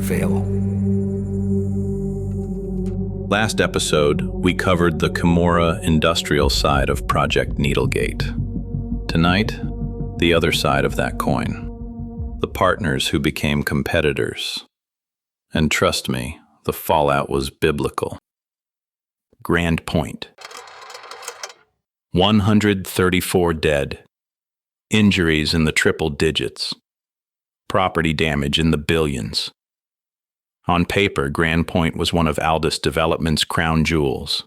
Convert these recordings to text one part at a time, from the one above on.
Veil. Last episode, we covered the Kimura industrial side of Project NeedleGate. Tonight, the other side of that coin. The partners who became competitors. And trust me, the fallout was biblical. Grand Point. 134 dead. Injuries in the triple digits. Property damage in the billions. On paper, Grand Point was one of Aldous Development's crown jewels.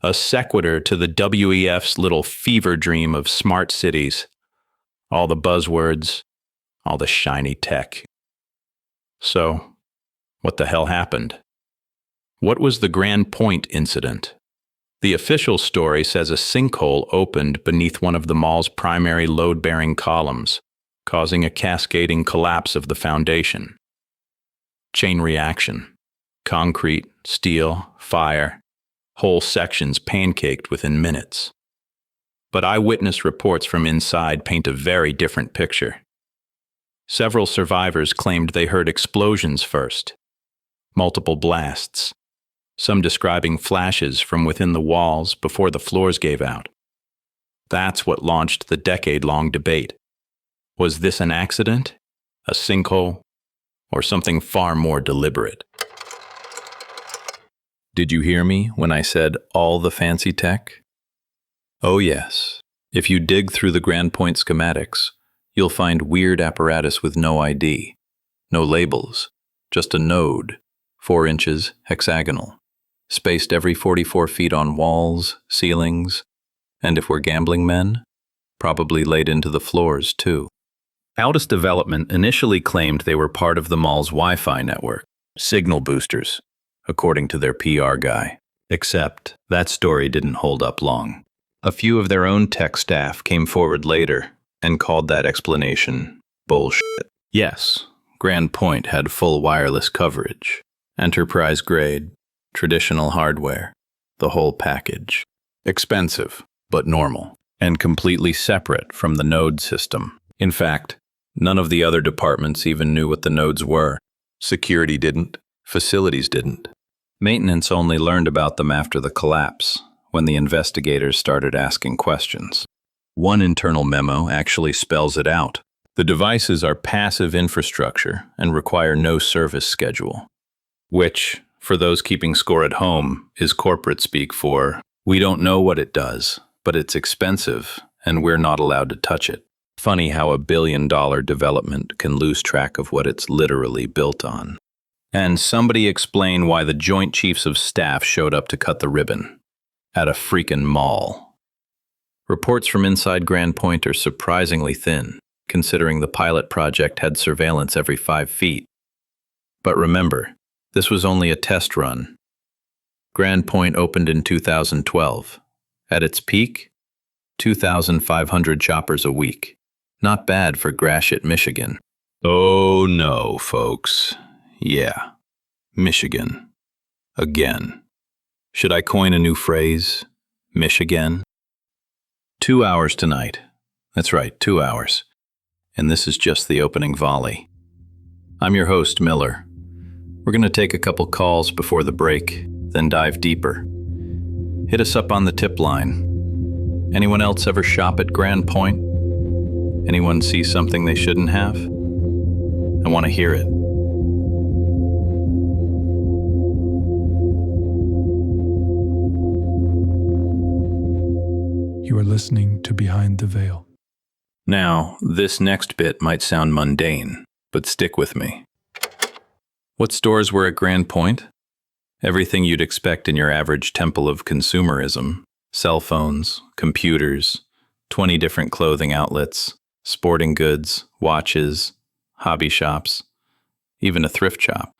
A sequitur to the WEF's little fever dream of smart cities. All the buzzwords, all the shiny tech. So, what the hell happened? What was the Grand Point incident? The official story says a sinkhole opened beneath one of the mall's primary load-bearing columns, causing a cascading collapse of the foundation. Chain reaction. Concrete, steel, fire. Whole sections pancaked within minutes. But eyewitness reports from inside paint a very different picture. Several survivors claimed they heard explosions first. Multiple blasts. Some describing flashes from within the walls before the floors gave out. That's what launched the decade-long debate. Was this an accident, a sinkhole, or something far more deliberate? Did you hear me when I said all the fancy tech? Oh yes, if you dig through the Grand Point schematics, you'll find weird apparatus with no ID, no labels, just a node, 4 inches, hexagonal, spaced every 44 feet on walls, ceilings, and if we're gambling men, probably laid into the floors too. Aldous Development initially claimed they were part of the mall's Wi-Fi network, signal boosters, according to their PR guy. Except that story didn't hold up long. A few of their own tech staff came forward later and called that explanation bullshit. Yes, Grand Point had full wireless coverage, enterprise-grade, traditional hardware, the whole package. Expensive, but normal, and completely separate from the node system. In fact, none of the other departments even knew what the nodes were. Security didn't, facilities didn't. Maintenance only learned about them after the collapse, when the investigators started asking questions. One internal memo actually spells it out. The devices are passive infrastructure and require no service schedule. Which, for those keeping score at home, is corporate speak for, we don't know what it does, but it's expensive, and we're not allowed to touch it. Funny how a billion-dollar development can lose track of what it's literally built on. And somebody explain why the Joint Chiefs of Staff showed up to cut the ribbon. At a freaking mall. Reports from inside Grand Point are surprisingly thin, considering the pilot project had surveillance every 5 feet. But remember, this was only a test run. Grand Point opened in 2012. At its peak, 2,500 choppers a week. Not bad for Gratiot, Michigan. Oh no, folks. Yeah, Michigan. Again. Should I coin a new phrase? Michigan? 2 hours tonight. That's right, 2 hours. And this is just the opening volley. I'm your host, Miller. We're going to take a couple calls before the break, then dive deeper. Hit us up on the tip line. Anyone else ever shop at Grand Point? Anyone see something they shouldn't have? I want to hear it. You are listening to Behind the Veil. Now, this next bit might sound mundane, but stick with me. What stores were at Grand Point? Everything you'd expect in your average temple of consumerism. Cell phones, computers, 20 different clothing outlets, sporting goods, watches, hobby shops, even a thrift shop.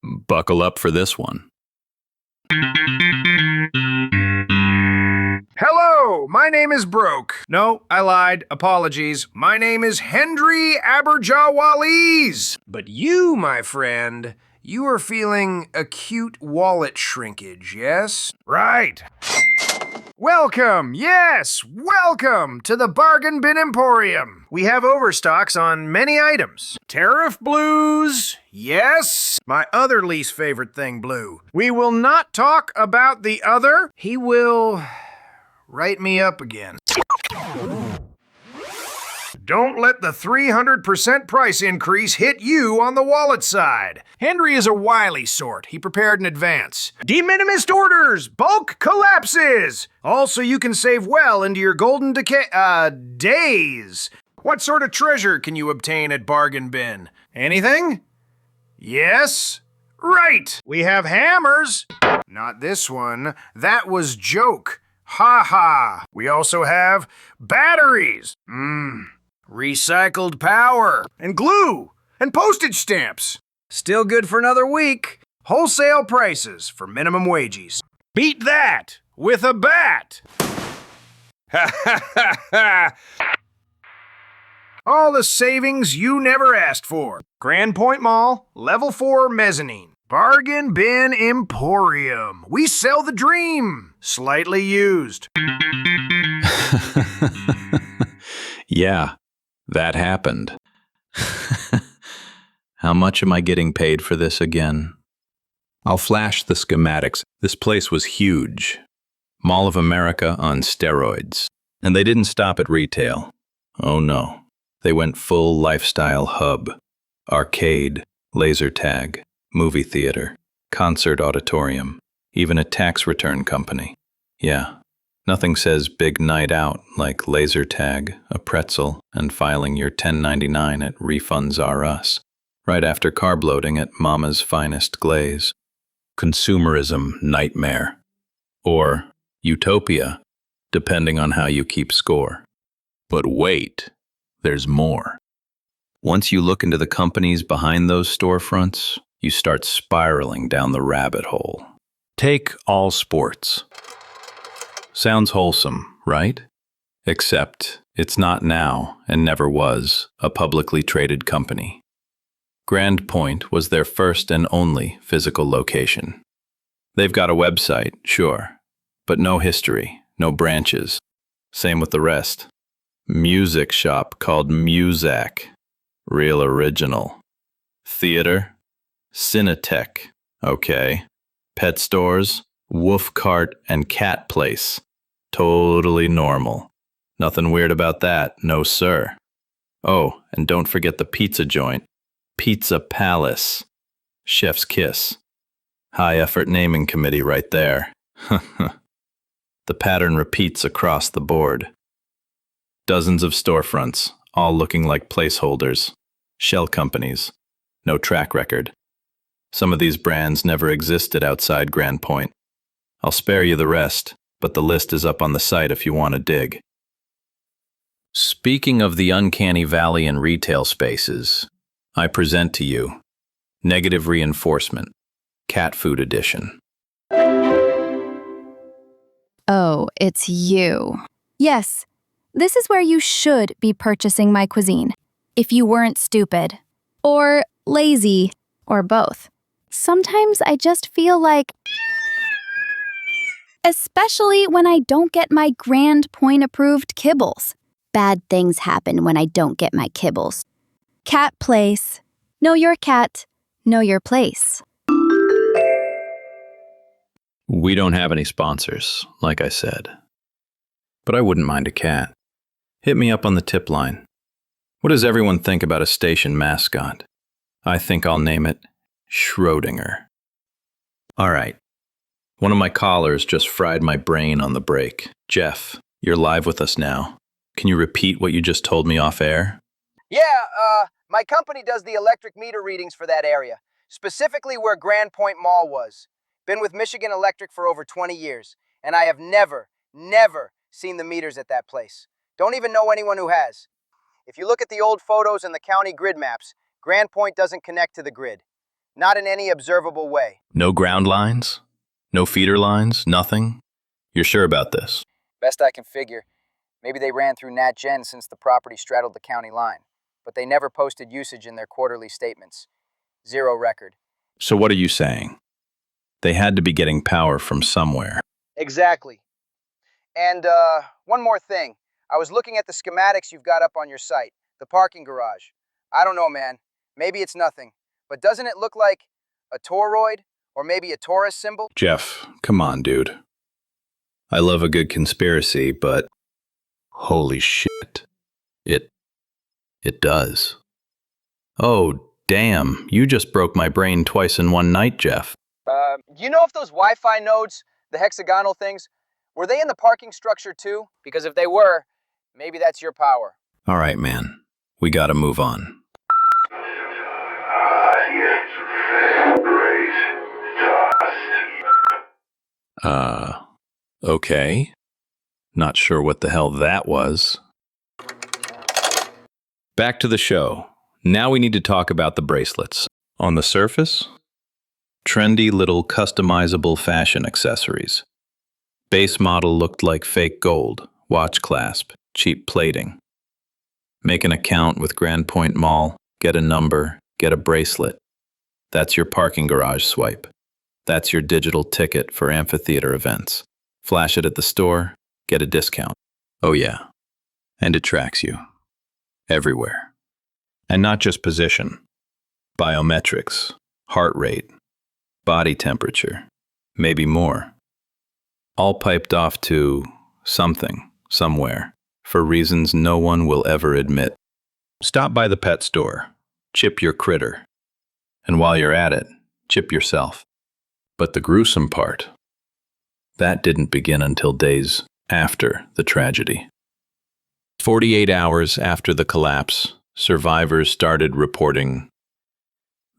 Buckle up for this one. Hello, my name is Broke. No, I lied. Apologies. My name is Hendry Aberjawalees. But you, my friend, you are feeling acute wallet shrinkage, yes? Right. Welcome, yes, welcome to the Bargain Bin Emporium. We have overstocks on many items. Tariff blues, yes. My other least favorite thing, blue. We will not talk about the other. He will write me up again. Don't let the 300% price increase hit you on the wallet side. Henry is a wily sort. He prepared in advance. De minimis orders, bulk collapses. Also, you can save well into your golden days. What sort of treasure can you obtain at Bargain Bin? Anything? Yes? Right. We have hammers. Not this one. That was joke. Ha ha. We also have batteries. Recycled power, and glue, and postage stamps. Still good for another week. Wholesale prices for minimum wages. Beat that with a bat. Ha ha ha ha. All the savings you never asked for. Grand Point Mall, level 4 mezzanine. Bargain Bin Emporium. We sell the dream. Slightly used. Yeah, that happened. How much am I getting paid for this again? I'll flash the schematics. This place was huge. Mall of America on steroids. And they didn't stop at retail. Oh no. They went full lifestyle hub. Arcade, laser tag, movie theater, concert auditorium, even a tax return company. Yeah. Nothing says big night out like laser tag, a pretzel, and filing your 1099 at Refunds R Us, right after carb loading at Mama's Finest Glaze. Consumerism nightmare. Or utopia, depending on how you keep score. But wait, there's more. Once you look into the companies behind those storefronts, you start spiraling down the rabbit hole. Take All Sports. Sounds wholesome, right? Except it's not now, and never was, a publicly traded company. Grand Point was their first and only physical location. They've got a website, sure, but no history, no branches. Same with the rest. Music shop called Muzak. Real original. Theater? Cinetech. Okay. Pet stores? Wolf cart and cat place. Totally normal. Nothing weird about that, no sir. Oh, and don't forget the pizza joint. Pizza Palace. Chef's kiss. High effort naming committee right there. The pattern repeats across the board. Dozens of storefronts, all looking like placeholders. Shell companies. No track record. Some of these brands never existed outside Grand Point. I'll spare you the rest, but the list is up on the site if you want to dig. Speaking of the uncanny valley in retail spaces, I present to you Negative Reinforcement, Cat Food Edition. Oh, it's you. Yes, this is where you should be purchasing my cuisine, if you weren't stupid, or lazy, or both. Sometimes I just feel like... Especially when I don't get my Grand Point approved kibbles. Bad things happen when I don't get my kibbles. Cat place. Know your cat. Know your place. We don't have any sponsors, like I said. But I wouldn't mind a cat. Hit me up on the tip line. What does everyone think about a station mascot? I think I'll name it Schrodinger. All right. One of my callers just fried my brain on the break. Jeff, you're live with us now. Can you repeat what you just told me off air? Yeah, my company does the electric meter readings for that area, specifically where Grand Point Mall was. Been with Michigan Electric for over 20 years, and I have never seen the meters at that place. Don't even know anyone who has. If you look at the old photos and the county grid maps, Grand Point doesn't connect to the grid. Not in any observable way. No ground lines? No feeder lines? Nothing? You're sure about this? Best I can figure. Maybe they ran through NatGen since the property straddled the county line. But they never posted usage in their quarterly statements. Zero record. So what are you saying? They had to be getting power from somewhere. Exactly. And one more thing. I was looking at the schematics you've got up on your site, the parking garage. I don't know, man. Maybe it's nothing. But doesn't it look like a toroid? Or maybe a Taurus symbol? Jeff, come on, dude. I love a good conspiracy, but holy shit. It does. Oh, damn. You just broke my brain twice in one night, Jeff. You know if those Wi-Fi nodes, the hexagonal things, were they in the parking structure too? Because if they were, maybe that's your power. All right, man. We gotta move on. Okay. Not sure what the hell that was. Back to the show. Now we need to talk about the bracelets. On the surface, trendy little customizable fashion accessories. Base model looked like fake gold, watch clasp, cheap plating. Make an account with Grand Point Mall, get a number, get a bracelet. That's your parking garage swipe. That's your digital ticket for amphitheater events. Flash it at the store, get a discount. Oh yeah. And it tracks you. Everywhere. And not just position. Biometrics, heart rate, body temperature, maybe more. All piped off to something, somewhere, for reasons no one will ever admit. Stop by the pet store. Chip your critter. And while you're at it, chip yourself. But the gruesome part, that didn't begin until days after the tragedy. 48 hours after the collapse, survivors started reporting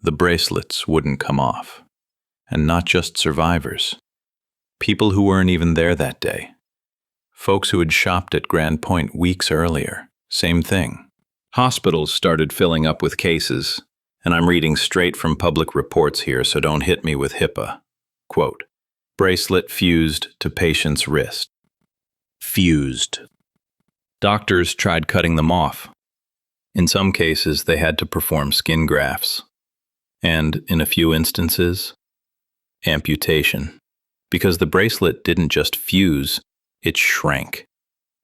the bracelets wouldn't come off. And not just survivors. People who weren't even there that day. Folks who had shopped at Grand Point weeks earlier. Same thing. Hospitals started filling up with cases, and I'm reading straight from public reports here, so don't hit me with HIPAA. Quote, bracelet fused to patient's wrist. Fused. Doctors tried cutting them off. In some cases, they had to perform skin grafts. And, in a few instances, amputation. Because the bracelet didn't just fuse, it shrank.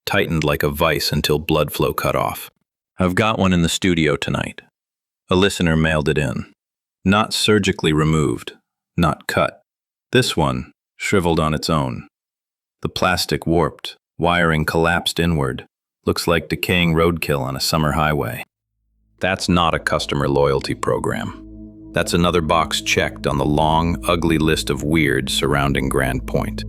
Tightened like a vice until blood flow cut off. I've got one in the studio tonight. A listener mailed it in. Not surgically removed, not cut. This one, shriveled on its own. The plastic warped, wiring collapsed inward. Looks like decaying roadkill on a summer highway. That's not a customer loyalty program. That's another box checked on the long, ugly list of weird surrounding Grand Point.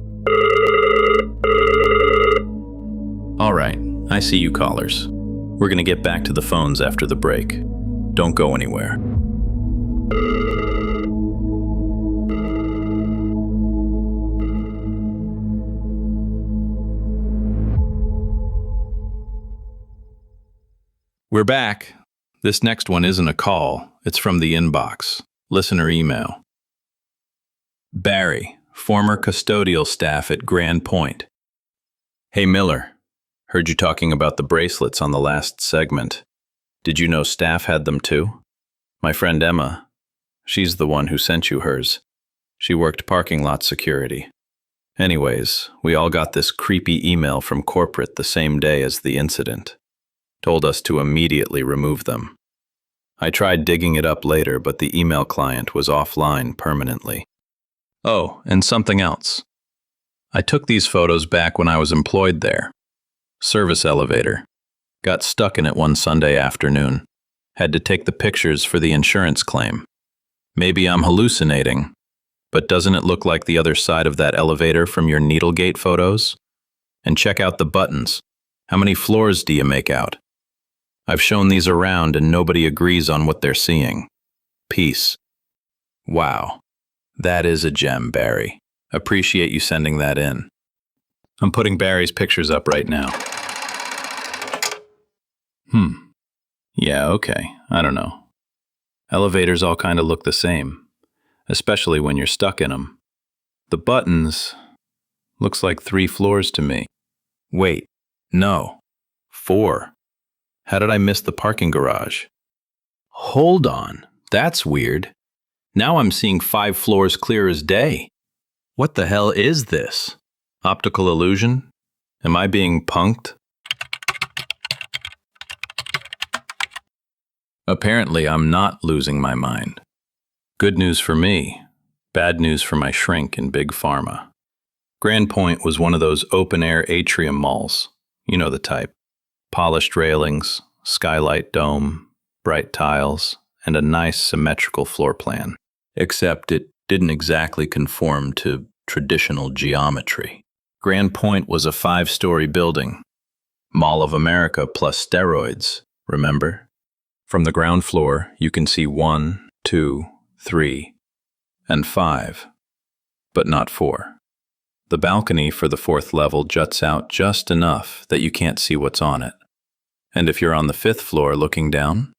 All right, I see you callers. We're gonna get back to the phones after the break. Don't go anywhere. We're back. This next one isn't a call. It's from the inbox. Listener email. Barry, former custodial staff at Grand Point. Hey Miller, heard you talking about the bracelets on the last segment. Did you know staff had them too? My friend Emma, she's the one who sent you hers. She worked parking lot security. Anyways, we all got this creepy email from corporate the same day as the incident. Told us to immediately remove them. I tried digging it up later, but the email client was offline permanently. Oh, and something else. I took these photos back when I was employed there. Service elevator. Got stuck in it one Sunday afternoon. Had to take the pictures for the insurance claim. Maybe I'm hallucinating, but doesn't it look like the other side of that elevator from your NeedleGate photos? And check out the buttons. How many floors do you make out? I've shown these around and nobody agrees on what they're seeing. Peace. Wow. That is a gem, Barry. Appreciate you sending that in. I'm putting Barry's pictures up right now. Yeah, okay. I don't know. Elevators all kind of look the same, especially when you're stuck in them. The buttons looks like 3 floors to me. Wait, no. 4. How did I miss the parking garage? Hold on, that's weird. Now I'm seeing 5 floors clear as day. What the hell is this? Optical illusion? Am I being punked? Apparently, I'm not losing my mind. Good news for me, bad news for my shrink in Big Pharma. Grand Point was one of those open-air atrium malls. You know the type. Polished railings, skylight dome, bright tiles, and a nice symmetrical floor plan. Except it didn't exactly conform to traditional geometry. Grand Point was a 5-story building. Mall of America plus steroids, remember? From the ground floor, you can see 1, 2, 3, and 5, but not 4. The balcony for the 4th level juts out just enough that you can't see what's on it. And if you're on the 5th floor looking down,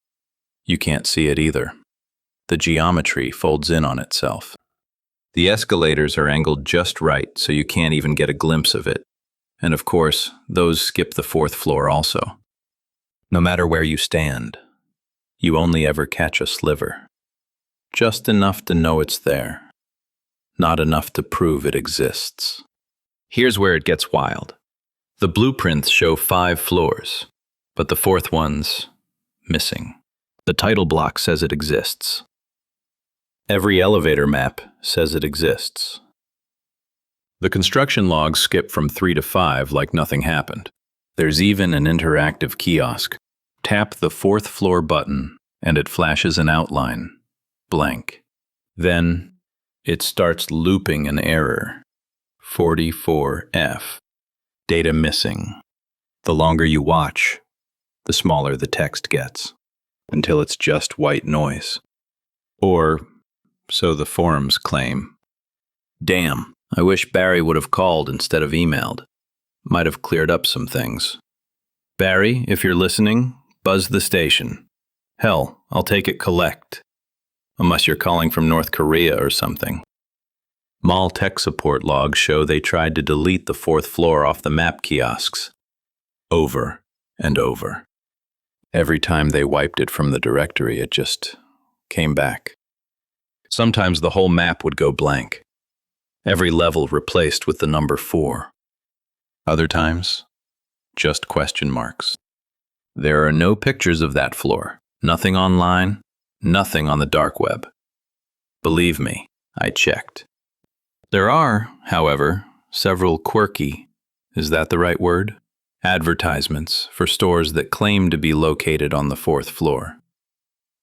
you can't see it either. The geometry folds in on itself. The escalators are angled just right so you can't even get a glimpse of it. And of course, those skip the 4th floor also. No matter where you stand, you only ever catch a sliver. Just enough to know it's there. Not enough to prove it exists. Here's where it gets wild. The blueprints show 5 floors, but the 4th one's missing. The title block says it exists. Every elevator map says it exists. The construction logs skip from 3 to 5 like nothing happened. There's even an interactive kiosk. Tap the 4th floor button and it flashes an outline, blank. Then it starts looping an error. 44F. Data missing. The longer you watch, the smaller the text gets, until it's just white noise. Or, so the forums claim. Damn, I wish Barry would have called instead of emailed. Might have cleared up some things. Barry, if you're listening, buzz the station. Hell, I'll take it collect. Unless you're calling from North Korea or something. Mall tech support logs show they tried to delete the 4th floor off the map kiosks. Over and over. Every time they wiped it from the directory, it just came back. Sometimes the whole map would go blank. Every level replaced with the number 4. Other times, just question marks. There are no pictures of that floor. Nothing online. Nothing on the dark web. Believe me, I checked. There are, however, several quirky, is that the right word? Advertisements for stores that claim to be located on the 4th floor.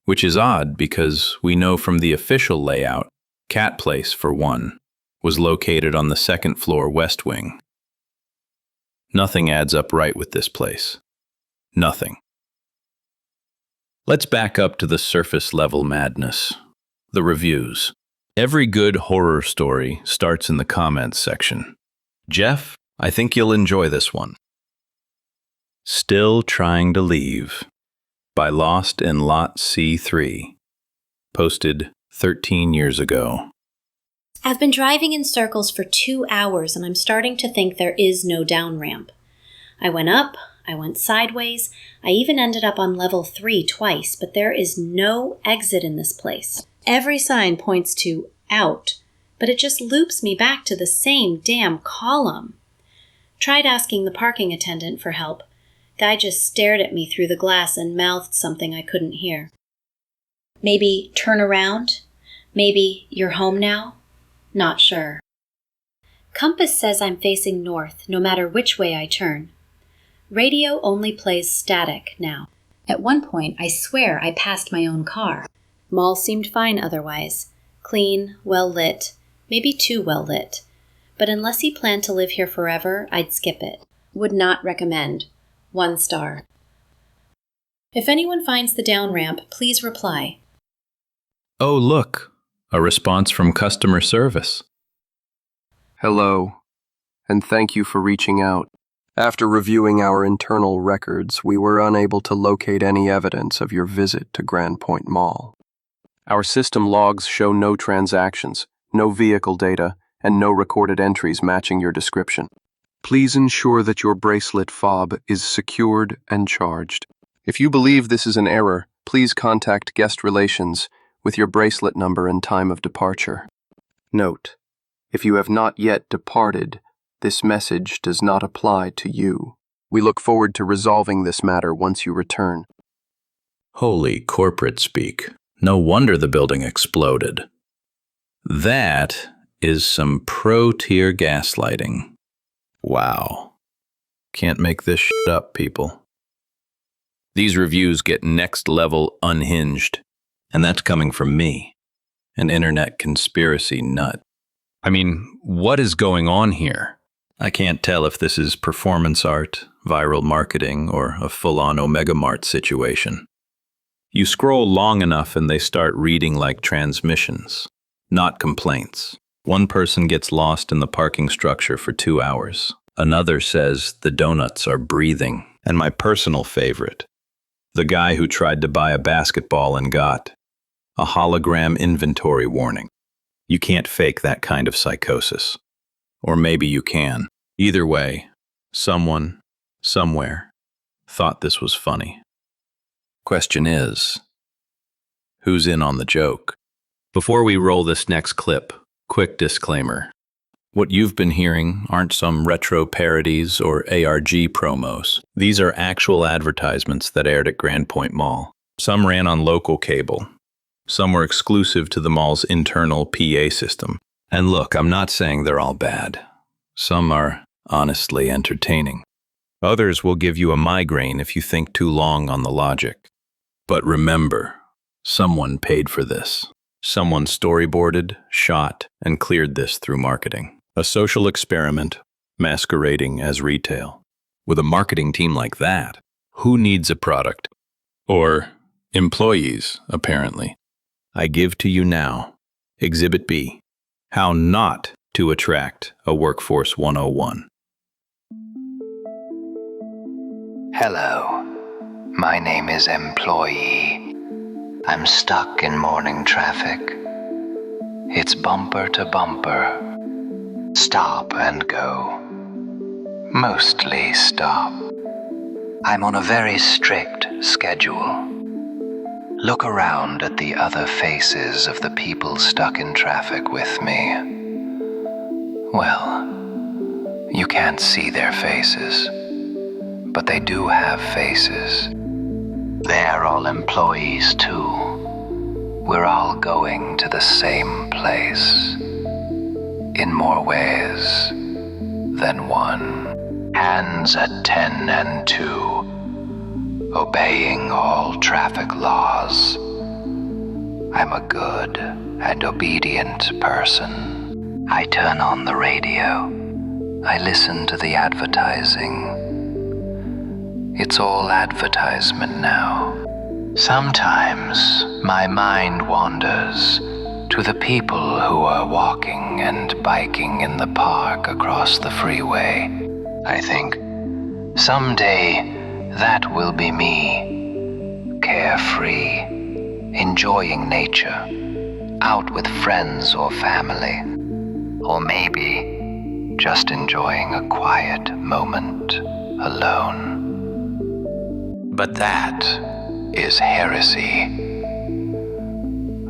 Which is odd because we know from the official layout, Cat Place, for one, was located on the 2nd floor west wing. Nothing adds up right with this place. Nothing. Let's back up to the surface level madness. The reviews. Every good horror story starts in the comments section. Jeff, I think you'll enjoy this one. Still Trying to Leave by Lost in Lot C3. Posted 13 years ago. I've been driving in circles for 2 hours and I'm starting to think there is no down ramp. I went up, I went sideways, I even ended up on level 3 twice, but there is no exit in this place. Every sign points to out, but it just loops me back to the same damn column. Tried asking the parking attendant for help. Guy just stared at me through the glass and mouthed something I couldn't hear. Maybe turn around? Maybe you're home now? Not sure. Compass says I'm facing north, no matter which way I turn. Radio only plays static now. At one point, I swear I passed my own car. Mall seemed fine otherwise. Clean, well lit, maybe too well lit. But unless he planned to live here forever, I'd skip it. Would not recommend. 1 star. If anyone finds the down ramp, please reply. Oh, look, a response from customer service. Hello, and thank you for reaching out. After reviewing our internal records, we were unable to locate any evidence of your visit to Grand Point Mall. Our system logs show no transactions, no vehicle data, and no recorded entries matching your description. Please ensure that your bracelet fob is secured and charged. If you believe this is an error, please contact guest relations with your bracelet number and time of departure. Note: if you have not yet departed, This message does not apply to you. We look forward to resolving this matter once you return. Holy corporate speak. No wonder the building exploded. That is some pro-tier gaslighting. Wow. Can't make this shit up, people. These reviews get next-level unhinged, and that's coming from me, an internet conspiracy nut. I mean, what is going on here? I can't tell if this is performance art, viral marketing, or a full-on Omega Mart situation. You scroll long enough and they start reading like transmissions, not complaints. One person gets lost in the parking structure for 2 hours. Another says the donuts are breathing. And my personal favorite, the guy who tried to buy a basketball and got a hologram inventory warning. You can't fake that kind of psychosis. Or maybe you can. Either way, someone, somewhere, thought this was funny. Question is, who's in on the joke? Before we roll this next clip, quick disclaimer. What you've been hearing aren't some retro parodies or ARG promos. These are actual advertisements that aired at Grand Point Mall. Some ran on local cable. Some were exclusive to the mall's internal PA system. And look, I'm not saying they're all bad. Some are honestly entertaining. Others will give you a migraine if you think too long on the logic. But remember, someone paid for this. Someone storyboarded, shot, and cleared this through marketing. A social experiment masquerading as retail. With a marketing team like that, who needs a product? Or employees, apparently. I give to you now, Exhibit B, How Not to Attract a Workforce 101. Hello, my name is Employee. I'm stuck in morning traffic. It's bumper to bumper. Stop and go. Mostly stop. I'm on a very strict schedule. Look around at the other faces of the people stuck in traffic with me. Well, you can't see their faces, but they do have faces. They're all employees too. We're all going to the same place. In more ways than one. Hands at 10 and 2. Obeying all traffic laws. I'm a good and obedient person. I turn on the radio. I listen to the advertising. It's all advertisement now. Sometimes my mind wanders to the people who are walking and biking in the park across the freeway. I think, someday that will be me, carefree, enjoying nature, out with friends or family, or maybe just enjoying a quiet moment alone. But that is heresy.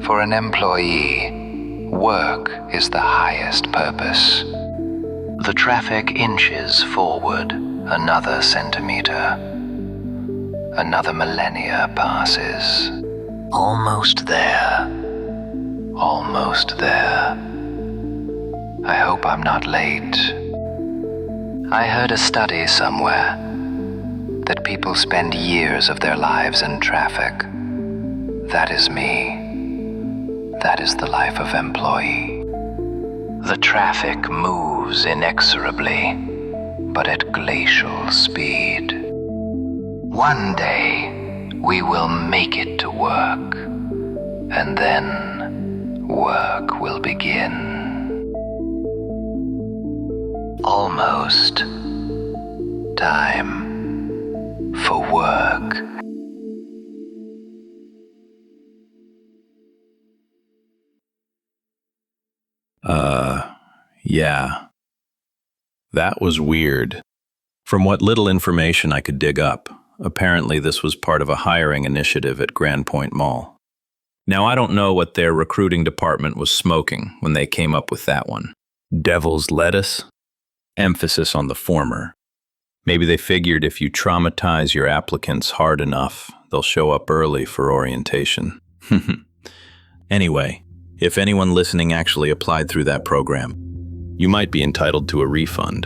For an employee, work is the highest purpose. The traffic inches forward another centimeter. Another millennia passes. Almost there. Almost there. I hope I'm not late. I heard a study somewhere that people spend years of their lives in traffic. That is me. That is the life of employee. The traffic moves inexorably, but at glacial speed. One day, we will make it to work, and then work will begin. Almost time for work. Yeah. That was weird. From what little information I could dig up, apparently this was part of a hiring initiative at Grand Point Mall. Now, I don't know what their recruiting department was smoking when they came up with that one. Devil's lettuce? Emphasis on the former. Maybe they figured if you traumatize your applicants hard enough, they'll show up early for orientation. Anyway, if anyone listening actually applied through that program, you might be entitled to a refund.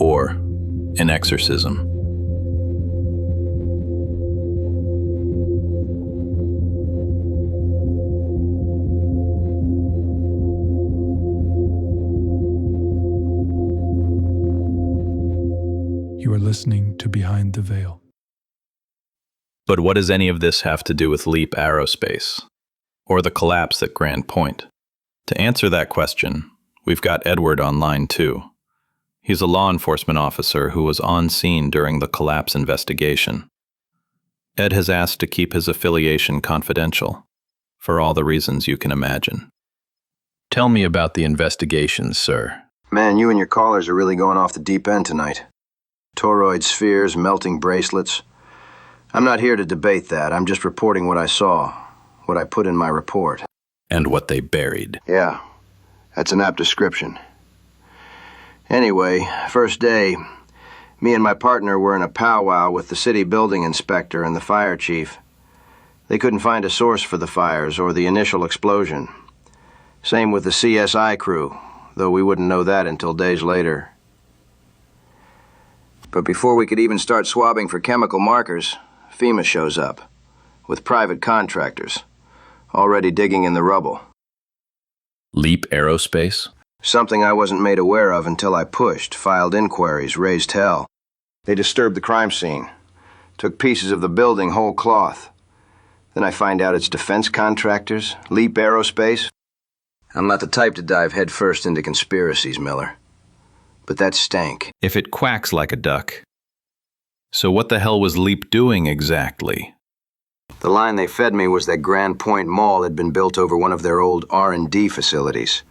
Or an exorcism. You are listening to Behind the Veil. But what does any of this have to do with Leap Aerospace? Or the collapse at Grand Point? To answer that question, we've got Edward on line 2. He's a law enforcement officer who was on scene during the collapse investigation. Ed has asked to keep his affiliation confidential, for all the reasons you can imagine. Tell me about the investigation, sir. Man, you and your callers are really going off the deep end tonight. Toroid spheres, melting bracelets. I'm not here to debate that. I'm just reporting what I saw, what I put in my report. And what they buried. Yeah, that's an apt description. Anyway, first day, me and my partner were in a powwow with the city building inspector and the fire chief. They couldn't find a source for the fires or the initial explosion. Same with the CSI crew, though we wouldn't know that until days later. But before we could even start swabbing for chemical markers, FEMA shows up, with private contractors, already digging in the rubble. Leap Aerospace? Something I wasn't made aware of until I pushed, filed inquiries, raised hell. They disturbed the crime scene, took pieces of the building whole cloth. Then I find out it's defense contractors, Leap Aerospace. I'm not the type to dive headfirst into conspiracies, Miller. But that stank. If it quacks like a duck. So what the hell was Leap doing exactly? The line they fed me was that Grand Point Mall had been built over one of their old R&D facilities,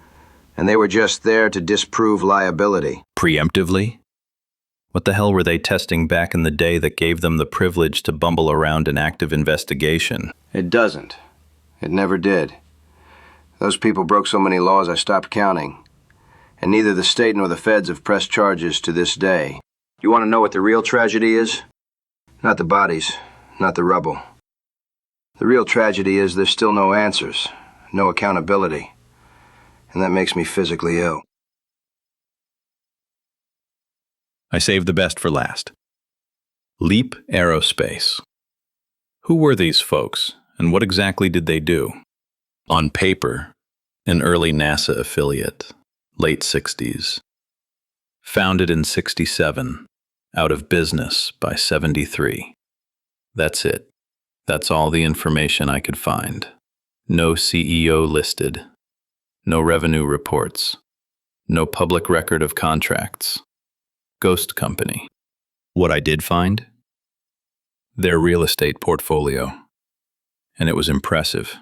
and they were just there to disprove liability. Preemptively? What the hell were they testing back in the day that gave them the privilege to bumble around an active investigation? It doesn't. It never did. Those people broke so many laws I stopped counting. And neither the state nor the feds have pressed charges to this day. You want to know what the real tragedy is? Not the bodies, not the rubble. The real tragedy is there's still no answers, no accountability. And that makes me physically ill. I saved the best for last. Leap Aerospace. Who were these folks, and what exactly did they do? On paper, an early NASA affiliate. Late 60s. Founded in 67, out of business by 73. That's it. That's all the information I could find. No CEO listed. No revenue reports. No public record of contracts. Ghost company. What I did find? Their real estate portfolio. And it was impressive.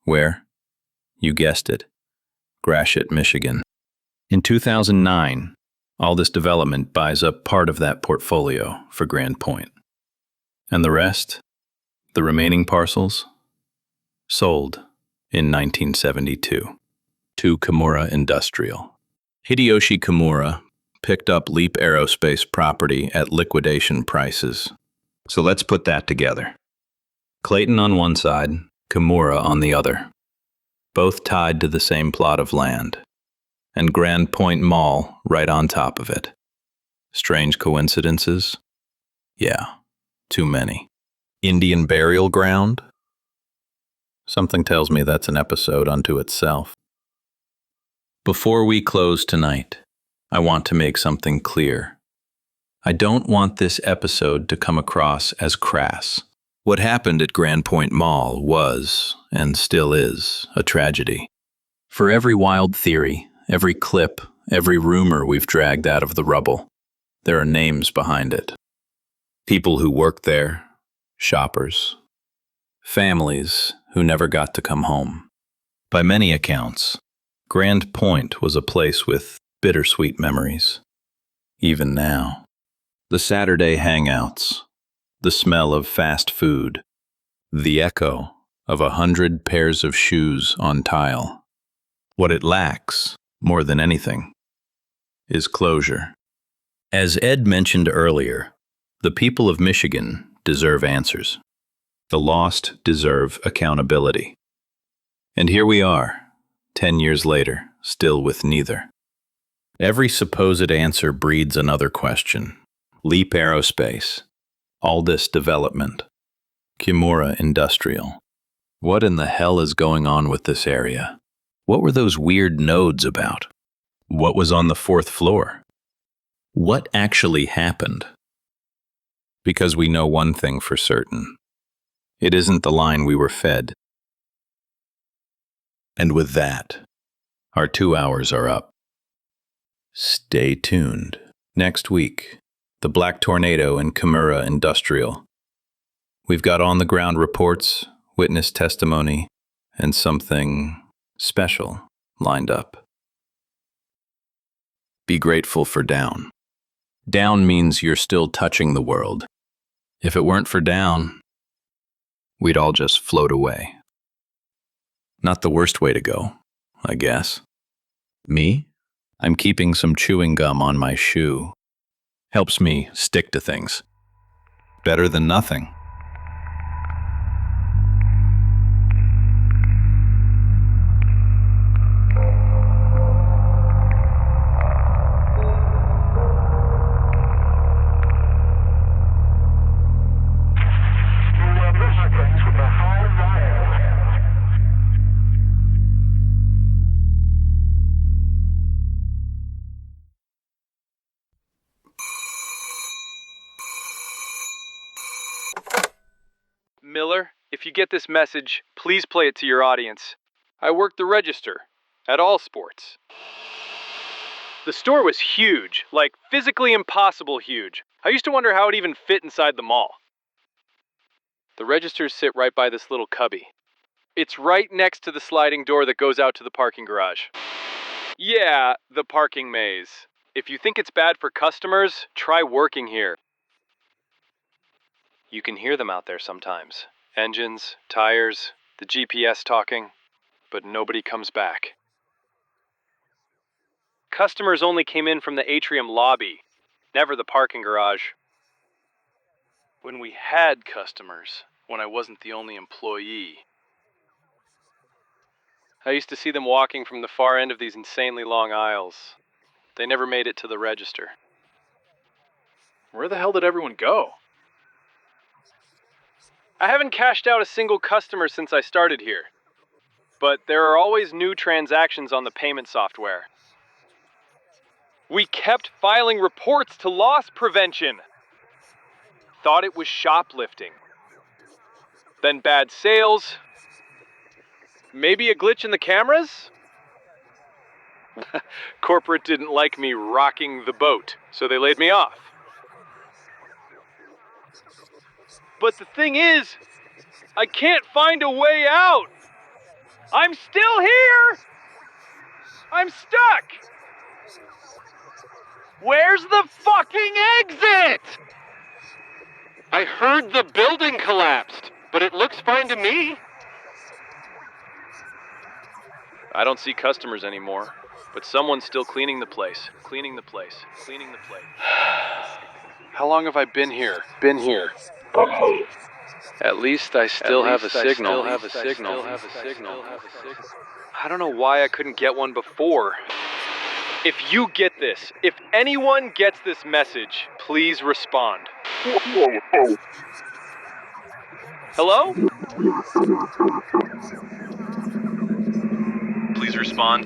Where? You guessed it. Gratiot, Michigan. In 2009, Aldous Development buys up part of that portfolio for Grand Point. And the rest, the remaining parcels, sold in 1972 to Kimura Industrial. Hideoshi Kimura picked up Leap Aerospace property at liquidation prices. So let's put that together. Clayton on one side, Kimura on the other. Both tied to the same plot of land, and Grand Point Mall right on top of it. Strange coincidences? Yeah, too many. Indian burial ground? Something tells me that's an episode unto itself. Before we close tonight, I want to make something clear. I don't want this episode to come across as crass. What happened at Grand Point Mall was, and still is, a tragedy. For every wild theory, every clip, every rumor we've dragged out of the rubble, there are names behind it. People who worked there, shoppers, families who never got to come home. By many accounts, Grand Point was a place with bittersweet memories. Even now. The Saturday hangouts, the smell of fast food, the echo of 100 pairs of shoes on tile. What it lacks, more than anything, is closure. As Ed mentioned earlier, the people of Michigan deserve answers. The lost deserve accountability. And here we are, 10 years later, still with neither. Every supposed answer breeds another question. Leap Aerospace, Aldous Development, Kimura Industrial. What in the hell is going on with this area? What were those weird nodes about? What was on the 4th floor? What actually happened? Because we know one thing for certain. It isn't the line we were fed. And with that, our 2 hours are up. Stay tuned. Next week, the Black Tornado and Kimura Industrial. We've got on-the-ground reports, witness testimony, and something special lined up. Be grateful for down. Down means you're still touching the world. If it weren't for down, we'd all just float away. Not the worst way to go, I guess. Me? I'm keeping some chewing gum on my shoe. Helps me stick to things. Better than nothing. Miller, if you get this message, please play it to your audience. I work the register at All Sports. The store was huge, like physically impossible huge. I used to wonder how it even fit inside the mall. The registers sit right by this little cubby. It's right next to the sliding door that goes out to the parking garage. Yeah, the parking maze. If you think it's bad for customers, try working here. You can hear them out there sometimes. Engines, tires, the GPS talking, but nobody comes back. Customers only came in from the atrium lobby, never the parking garage. When we had customers, when I wasn't the only employee. I used to see them walking from the far end of these insanely long aisles. They never made it to the register. Where the hell did everyone go? I haven't cashed out a single customer since I started here. But there are always new transactions on the payment software. We kept filing reports to loss prevention. Thought it was shoplifting. Then bad sales. Maybe a glitch in the cameras? Corporate didn't like me rocking the boat, so they laid me off. But the thing is, I can't find a way out. I'm still here! I'm stuck! Where's the fucking exit? I heard the building collapsed, but it looks fine to me. I don't see customers anymore, but someone's still cleaning the place. How long have I been here? At least I still have a signal. I don't know why I couldn't get one before. If you get this, if anyone gets this message, please respond. Hello? Please respond.